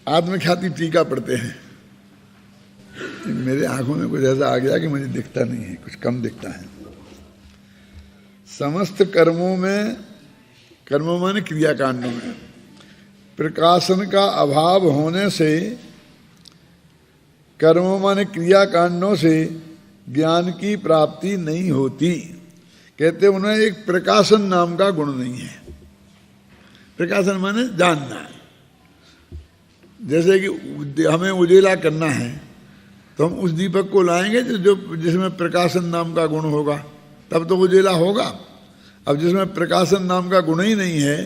Speaker 1: आत्मख्याति टीका पढ़ते हैं। मेरे आंखों में कुछ ऐसा आ गया कि मुझे दिखता नहीं है, कुछ कम दिखता है। समस्त कर्मों में, कर्मों माने क्रियाकांडों में प्रकाशन का अभाव होने से, कर्मों माने क्रियाकांडों से ज्ञान की प्राप्ति नहीं होती। कहते उन्हें एक प्रकाशन नाम का गुण नहीं है। प्रकाशन माने जानना है। जैसे कि हमें उजेला करना है तो हम उस दीपक को लाएंगे जो जिसमें प्रकाशन नाम का गुण होगा, तब तो उजेला होगा। अब जिसमें प्रकाशन नाम का गुण ही नहीं है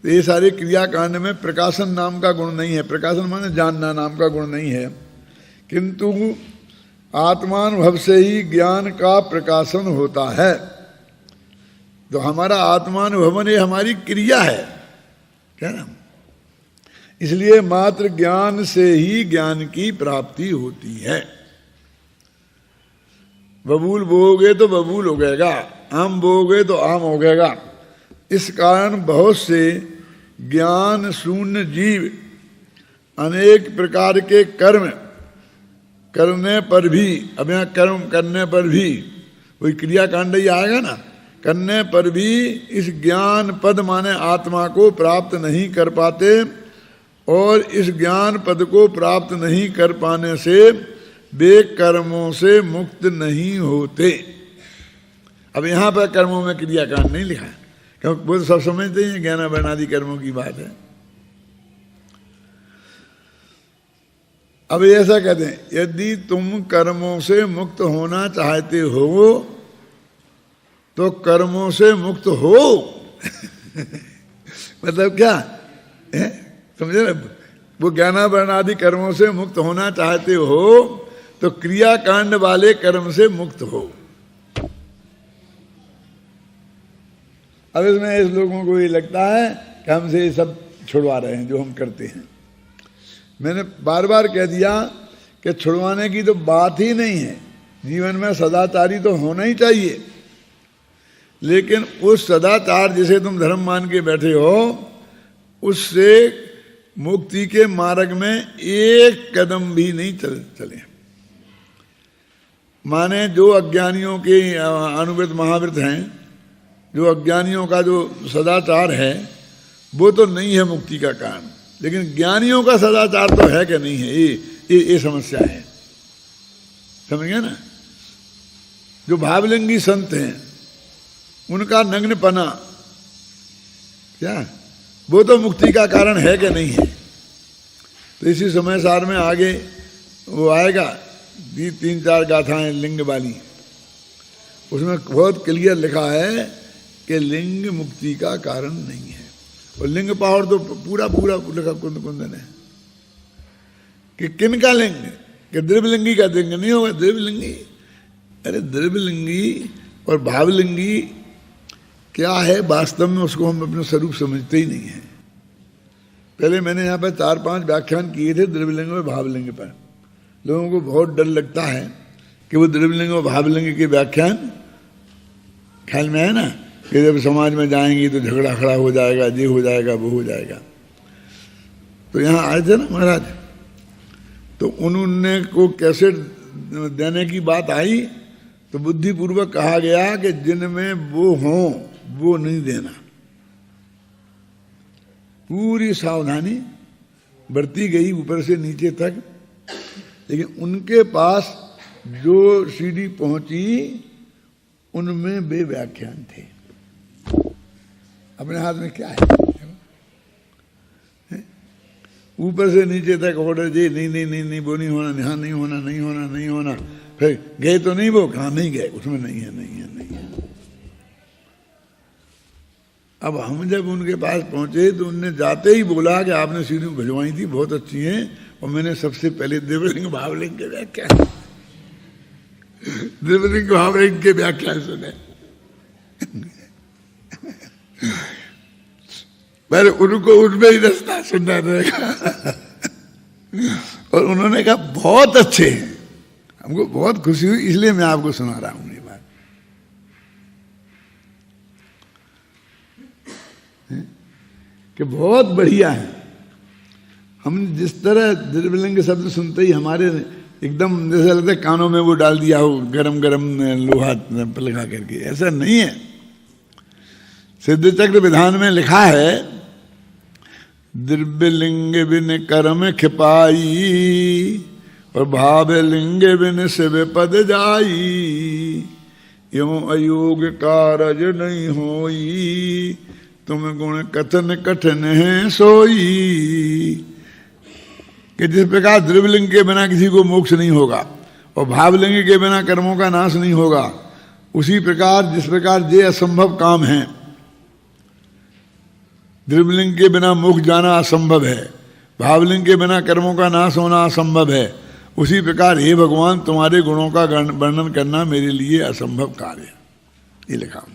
Speaker 1: तो ये सारे क्रियाकांड में प्रकाशन नाम का गुण नहीं है। प्रकाशन माने जानना नाम का गुण नहीं है, किंतु आत्मानुभव से ही ज्ञान का प्रकाशन होता है। तो हमारा आत्मानुभवन ये हमारी क्रिया है, क्या ना? इसलिए मात्र ज्ञान से ही ज्ञान की प्राप्ति होती है। बबूल बोओगे तो बबूल उगेगा, आम बोओगे तो आम उगेगा। इस कारण बहुत से ज्ञान शून्य जीव अनेक प्रकार के कर्म करने पर भी, अब यहाँ कर्म करने पर भी वही क्रियाकांड ही आएगा ना, करने पर भी इस ज्ञान पद माने आत्मा को प्राप्त नहीं कर पाते, और इस ज्ञान पद को प्राप्त नहीं कर पाने से वे कर्मों से मुक्त नहीं होते। अब यहाँ पर कर्मों में क्रियाकांड नहीं लिखा है, क्योंकि वो तो सब समझते हैं ज्ञान वर्णादि कर्मों की बात है। अब ऐसा कहते हैं, यदि तुम कर्मों से मुक्त होना चाहते हो तो कर्मों से मुक्त हो। मतलब क्या है, समझे ना? वो ज्ञानावरण आदि कर्मों से मुक्त होना चाहते हो तो क्रियाकांड वाले कर्म से मुक्त हो। अब इसमें इस लोगों को ये लगता है कि हमसे ये सब छुड़वा रहे हैं जो हम करते हैं। मैंने बार बार कह दिया कि छुड़वाने की तो बात ही नहीं है। जीवन में सदाचारी तो होना ही चाहिए, लेकिन उस सदाचार जिसे तुम धर्म मान के बैठे हो, उससे मुक्ति के मार्ग में एक कदम भी नहीं चले। माने जो अज्ञानियों के अनुव्रत महाव्रत हैं, जो अज्ञानियों का जो सदाचार है वो तो नहीं है मुक्ति का कारण, लेकिन ज्ञानियों का सदाचार तो है कि नहीं है, ये समस्या है। समझ गए ना? जो भावलिंगी संत हैं उनका नग्नपना क्या, वो तो मुक्ति का कारण है कि नहीं है। तो इसी समय सार में आगे वो आएगा, 3-4 गाथाएं लिंग वाली, उसमें बहुत क्लियर लिखा है कि लिंग मुक्ति का कारण नहीं है। और लिंग पावर तो पूरा लिखा कुंदन है कि किन का लिंग, कि द्रव्यलिंगी का लिंग नहीं होगा। द्रव्यलिंगी, अरे द्रव्यलिंगी और भावलिंगी क्या है वास्तव में, उसको हम अपना स्वरूप समझते ही नहीं है। पहले मैंने यहाँ पर 4-5 व्याख्यान किए थे द्रव्यलिंग और भावलिंग पर। लोगों को बहुत डर लगता है कि वो द्रव्यलिंग और भावलिंग के व्याख्यान ख्याल में है ना, कि जब समाज में जाएंगी तो झगड़ा खड़ा हो जाएगा, ये हो जाएगा, वो हो जाएगा। तो यहाँ आए थे ना महाराज, तो उन्होंने को कैसेट देने की बात आई तो बुद्धिपूर्वक कहा गया कि जिनमें वो हों वो नहीं देना। पूरी सावधानी बरती गई ऊपर से नीचे तक, लेकिन उनके पास जो सीडी पहुंची उनमें वे व्याख्यान थे। अपने हाथ में क्या है, ऊपर से नीचे तक ऑर्डर जी, नहीं वो नहीं होना, यहाँ नहीं होना। फिर गए तो नहीं, वो कहाँ नहीं गए, उसमें नहीं है। अब हम जब उनके पास पहुंचे तो उनने जाते ही बोला कि आपने सीढ़ी भिजवाई थी, बहुत अच्छी हैं, और मैंने सबसे पहले द्रव्यलिंग भावलिंग के व्याख्यान सुने। पर उनको उनमें ही रास्ता सुनना रहेगा। और उन्होंने कहा बहुत अच्छे हैं। हमको बहुत खुशी हुई, इसलिए मैं आपको सुना रहा हूं ये बात कि बहुत बढ़िया है। हम जिस तरह द्रव्यलिंग शब्द सुनते ही हमारे एकदम जैसे लगता है कानों में वो डाल दिया हो गरम लोहा लगा करके, ऐसा नहीं है। सिद्ध चक्र विधान में लिखा है, द्रव्यलिंग बिन कर्म खिपाई और भावलिंग बिन शिव पद जाई, यो अयोग कारज नहीं होई, तुम गुण कथन कठिन है सोई। कि जिस प्रकार द्रव्यलिंग के बिना किसी को मोक्ष नहीं होगा और भावलिंग के बिना कर्मों का नाश नहीं होगा, उसी प्रकार जिस प्रकार ये असंभव काम है, द्रव्यलिंग के बिना मोक्ष जाना असंभव है, भावलिंग के बिना कर्मों का नाश होना असंभव है, उसी प्रकार हे भगवान तुम्हारे गुणों का वर्णन करना मेरे लिए असंभव कार्य है। ये लिखा।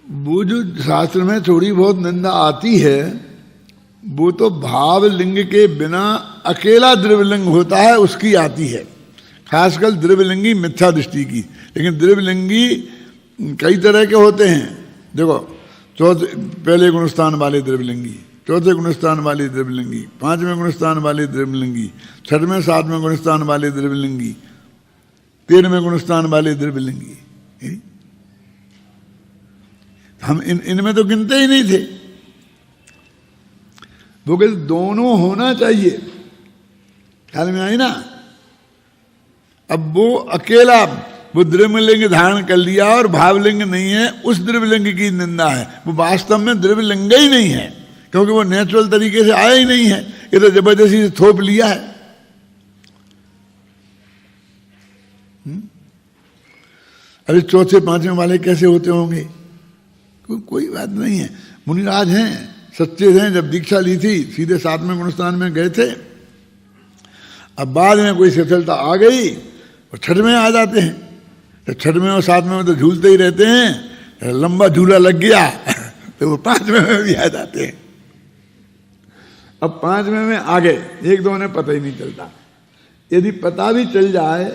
Speaker 1: वो जो शास्त्र में थोड़ी बहुत निंदा आती है वो तो भावलिंग के बिना अकेला द्रव्यलिंग होता है उसकी आती है, खासकर द्रव्यलिंगी मिथ्या दृष्टि की। लेकिन द्रव्यलिंगी कई तरह के होते हैं। देखो, पहले गुणस्थान वाले द्रव्यलिंगी, चौथे गुणस्थान वाले द्रव्यलिंगी, पांचवें गुणस्थान वाले द्रव्यलिंगी, छठवें सातवें गुणस्थान वाले द्रव्यलिंगी, 13वें गुणस्थान वाले द्रव्यलिंगी। हम इनमें तो गिनते ही नहीं थे। वो कहते दोनों होना चाहिए, ख्याल में आई ना। अब वो अकेला वो द्रव्यलिंग धारण कर लिया और भावलिंग नहीं है, उस द्रव्यलिंग की निंदा है। वो वास्तव में द्रव्यलिंग ही नहीं है, क्योंकि वो नेचुरल तरीके से आया ही नहीं है, ये तो जबरदस्ती से थोप लिया है। अरे चौथे पांचवें वाले कैसे होते होंगे? कोई बात नहीं है। मुनिराज हैं, सच्चे हैं, जब दीक्षा ली थी सीधे सातवें गुणस्थान में गए थे। अब बाद में कोई शिथिलता आ गई और छठवें आ जाते हैं, तो छठवें और सातवें में तो झूलते ही रहते हैं। लंबा झूला लग गया तो वो पांचवें में भी आ जाते हैं। अब पांचवें में आ गए, एक दो ने पता ही नहीं चलता। यदि पता भी चल जाए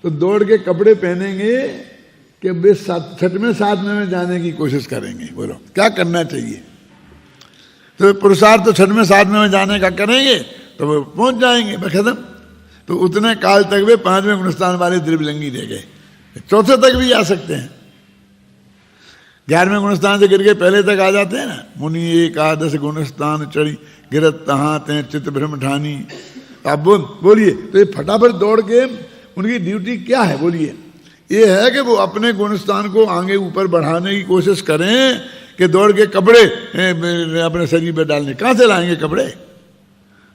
Speaker 1: तो दौड़ के कपड़े पहनेंगे कि वे छठवें सातवें में जाने की कोशिश करेंगे। बोलो क्या करना चाहिए? तो पुरुषार्थ तो छठवें सातवें में जाने का करेंगे तो वो पहुंच जाएंगे बखदम। तो उतने काल तक वे पांचवें गुणस्थान वाले द्रव्यलिंगी रह गए, चौथे तक भी आ सकते हैं। 11वें गुणस्थान से गिर के पहले तक आ जाते हैं ना। मुनि एकादश गुणस्थान चढ़ी गिरत तहां ते चित्त भ्रम ठानी। आप बोलिए, तो ये फटाफट दौड़ के उनकी ड्यूटी क्या है? बोलिए। ये है कि वो अपने गुणस्थान को आगे ऊपर बढ़ाने की कोशिश करें कि दौड़ के कपड़े अपने शरीर पर डालने। कहां से लाएंगे कपड़े?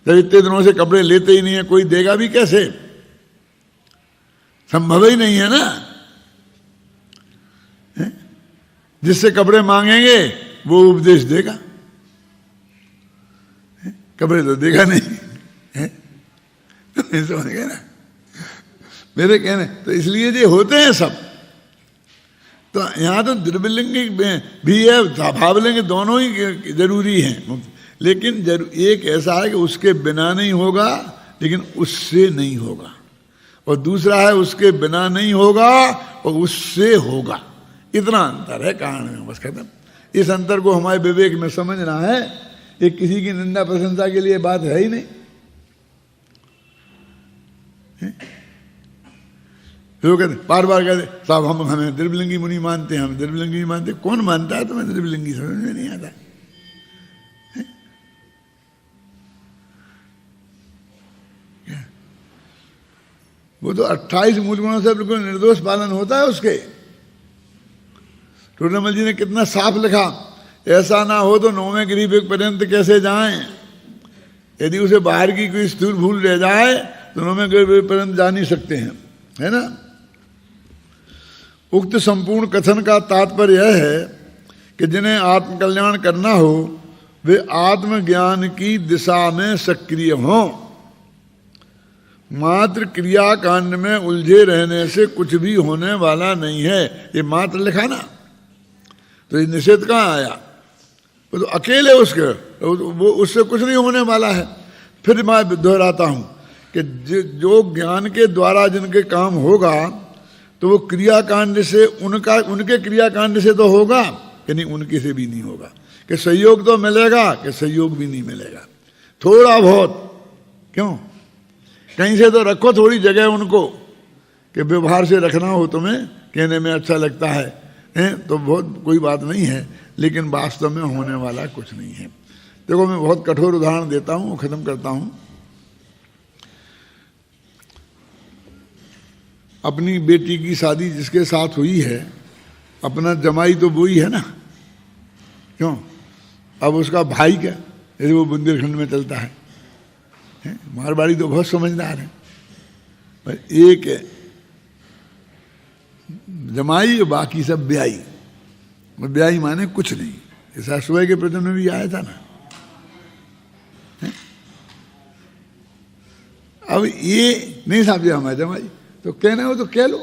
Speaker 1: जब इतने दिनों से कपड़े लेते ही नहीं है, कोई देगा भी कैसे? संभव ही नहीं है ना। जिससे कपड़े मांगेंगे वो उपदेश देगा, कपड़े तो देगा नहीं है? तो समझ गए ना मेरे कहने। तो इसलिए ये होते हैं सब। तो यहाँ तो द्रव्यलिंग भी है, भावलिंग दोनों ही जरूरी हैं। लेकिन एक ऐसा है कि उसके बिना नहीं होगा, लेकिन उससे नहीं होगा। और दूसरा है उसके बिना नहीं होगा और उससे होगा। इतना अंतर है कारण में, बस खत्म। इस अंतर को हमारे विवेक में समझना है। ये किसी की निंदा प्रशंसा के लिए बात है ही नहीं। लोग कहते बार बार कहते साहब हम हमें द्रव्यलिंगी मुनि मानते हैं, हम द्रव्यलिंगी मानते। कौन मानता है तुम्हें द्रव्यलिंगी? समझ में नहीं आता। वो तो 28 मूल गुणों से बिल्कुल निर्दोष पालन होता है उसके। टोडरमल जी ने कितना साफ लिखा, ऐसा ना हो तो 9वें गिरिवेग पर्यंत कैसे जाएं। यदि उसे बाहर की कोई स्थूल भूल रह जाए तो 9वें गिरिवेग पर्यंत जा नहीं सकते हैं, है ना। उक्त संपूर्ण कथन का तात्पर्य यह है कि जिन्हें आत्मकल्याण करना हो वे आत्मज्ञान की दिशा में सक्रिय हों। मात्र क्रिया कांड में उलझे रहने से कुछ भी होने वाला नहीं है। ये मात्र लिखा ना, तो ये निषेध कहाँ आया? वो तो अकेले उसके, वो उससे कुछ नहीं होने वाला है। फिर मैं दोहराता हूं कि जो ज्ञान के द्वारा जिनके काम होगा तो वो क्रियाकांड से उनके क्रियाकांड से तो होगा कि नहीं, उनके से भी नहीं होगा। कि सहयोग तो मिलेगा कि सहयोग भी नहीं मिलेगा, थोड़ा बहुत। क्यों? कहीं से तो रखो थोड़ी जगह उनको कि व्यवहार से रखना हो तुम्हें, कहने में अच्छा लगता है तो बहुत कोई बात नहीं है, लेकिन वास्तव में होने वाला कुछ नहीं है। देखो मैं बहुत कठोर उदाहरण देता हूं, खत्म करता हूं। अपनी बेटी की शादी जिसके साथ हुई है अपना जमाई तो वो ही है ना, क्यों? अब उसका भाई क्या, यदि वो बुंदेलखंड में चलता है? मारवाड़ी तो बहुत समझदार है, पर एक है जमाई और बाकी सब ब्याई। ब्याई माने कुछ नहीं, ऐसा सुबह के प्रजन में भी आया था ना। अब ये नहीं समझे हमारे जमाई, तो कहना हो तो कह लो,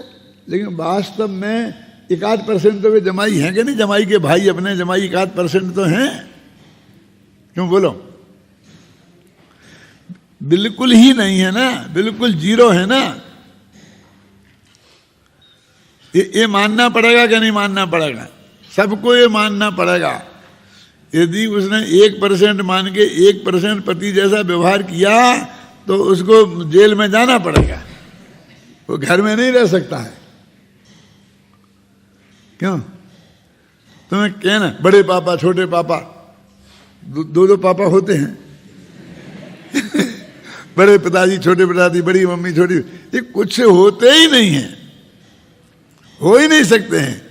Speaker 1: लेकिन वास्तव में 1-8% तो वे जमाई हैं कि नहीं? जमाई के भाई अपने जमाई 1-8% तो हैं, क्यों बोलो? बिल्कुल ही नहीं है ना, बिल्कुल जीरो है ना। ये मानना पड़ेगा कि नहीं मानना पड़ेगा? सबको ये मानना पड़ेगा। यदि उसने 1% मान के 1% पति जैसा व्यवहार किया तो उसको जेल में जाना पड़ेगा, वो घर में नहीं रह सकता है। क्यों? तुम्हें कहना बड़े पापा छोटे पापा, दो पापा होते हैं बड़े पिताजी छोटे पिताजी, बड़ी मम्मी छोटी, ये कुछ होते ही नहीं है, हो ही नहीं सकते हैं,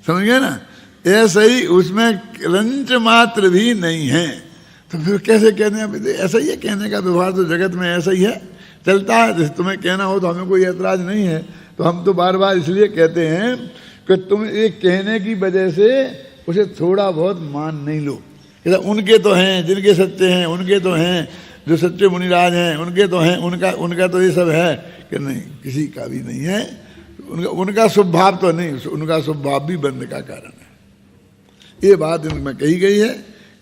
Speaker 1: समझ गए ना? ऐसा ही उसमें रंच मात्र भी नहीं है, तो फिर कैसे कहने हैं? ऐसा ही है, कहने का व्यवहार तो जगत में ऐसा ही है, चलता है। जैसे तुम्हें कहना हो तो हमें कोई ऐतराज नहीं है, तो हम तो बार बार इसलिए कहते हैं कि तुम एक कहने की वजह से उसे थोड़ा बहुत मान नहीं लो। उनके तो हैं जिनके सच्चे हैं, उनके तो हैं जो सच्चे मुनिराज हैं, उनके तो हैं, उनका तो ये सब है कि नहीं, किसी का भी नहीं है। उनका स्वभाव तो नहीं, उनका स्वभाव भी बंद का कारण है। ये बात इनमें कही गई है।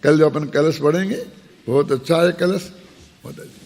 Speaker 1: कल जो अपन कलश पढ़ेंगे बहुत अच्छा है, कलश बहुत अच्छा।